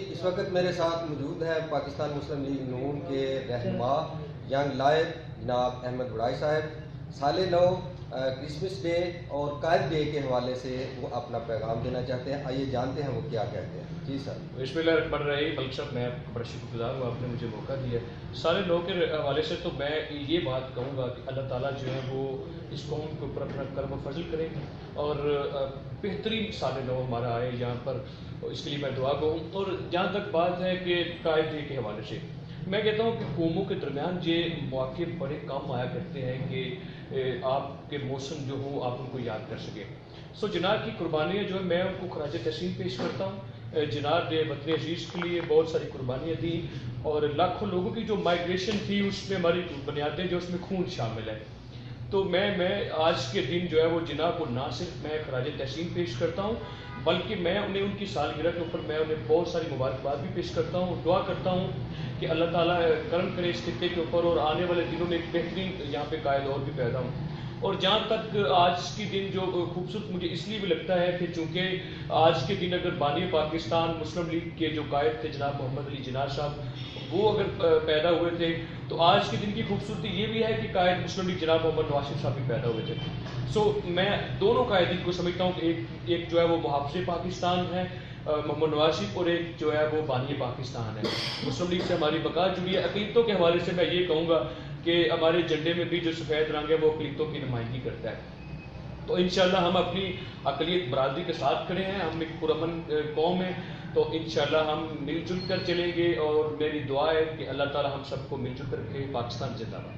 اس وقت میرے ساتھ موجود ہے پاکستان مسلم لیگ نون کے رہنما ینگ لائر جناب احمد وڑائی صاحب۔ سال نو کرسمس ڈے اور قائد ڈے کے حوالے سے وہ اپنا پیغام دینا چاہتے ہیں، آئیے جانتے ہیں وہ کیا کہتے ہیں۔ جی سر۔ بسم اللہ الرحمن الرحیم۔ ملک صاحب میں بڑا شکر گزار ہوں، آپ نے مجھے موقع دیا۔ سال نو کے حوالے سے تو میں یہ بات کہوں گا کہ اللہ تعالیٰ جو ہے وہ اس قوم کے اوپر اپنا کرم و فضل کرے اور بہترین سال نو ہمارا آئے یہاں پر، اس کے لیے میں دعا گو ہوں۔ اور جہاں تک بات ہے کہ قائد ڈے کے حوالے سے میں کہتا ہوں کہ قوموں کے درمیان یہ مواقع بڑے کام آیا کرتے ہیں کہ آپ کے موسم جو ہوں آپ ان کو یاد کر سکیں۔ سو جناب کی قربانیاں جو ہے میں ان کو خراج تحسین پیش کرتا ہوں۔ جناب نے وطن عزیز کے لیے بہت ساری قربانیاں دیں اور لاکھوں لوگوں کی جو مائیگریشن تھی اس میں ہماری بنیادیں جو اس میں خون شامل ہے۔ تو میں آج کے دن جو ہے وہ جناب کو نہ صرف میں خراج تحسین پیش کرتا ہوں بلکہ میں انہیں ان کی سالگرہ کے اوپر میں انہیں بہت ساری مبارکباد بھی پیش کرتا ہوں، دعا کرتا ہوں کہ اللہ تعالیٰ کرم کرے اس خطے کے اوپر اور آنے والے دنوں میں ایک بہترین یہاں پہ قائد اور بھی پیدا ہوں۔ اور جہاں تک آج کی دن جو خوبصورت مجھے اس لیے بھی لگتا ہے کہ چونکہ آج کے دن اگر بانی پاکستان مسلم لیگ کے جو قائد تھے جناب محمد علی جناح صاحب وہ اگر پیدا ہوئے تھے تو آج کے دن کی خوبصورتی یہ بھی ہے کہ قائد مسلم لیگ جناب محمد نواز شریف صاحب بھی پیدا ہوئے تھے۔ سو میں دونوں قائدین کو سمجھتا ہوں کہ ایک جو ہے وہ محافظ پاکستان ہے محمد نواز شریف، اور ایک جو ہے وہ بانی پاکستان ہے۔ مسلم لیگ سے ہماری بقا جڑی ہے۔ عقیدتوں کے حوالے سے میں یہ کہوں گا کہ ہمارے جھنڈے میں بھی جو سفید رنگ ہے وہ عقیدتوں کی نمائندگی کرتا ہے۔ تو انشاءاللہ ہم اپنی اقلیت برادری کے ساتھ کھڑے ہیں، ہم ایک پرامن قوم ہیں، تو انشاءاللہ ہم مل جل کر چلیں گے اور میری دعا ہے کہ اللہ تعالی ہم سب کو مل جل کر رکھے۔ پاکستان زندہ باد۔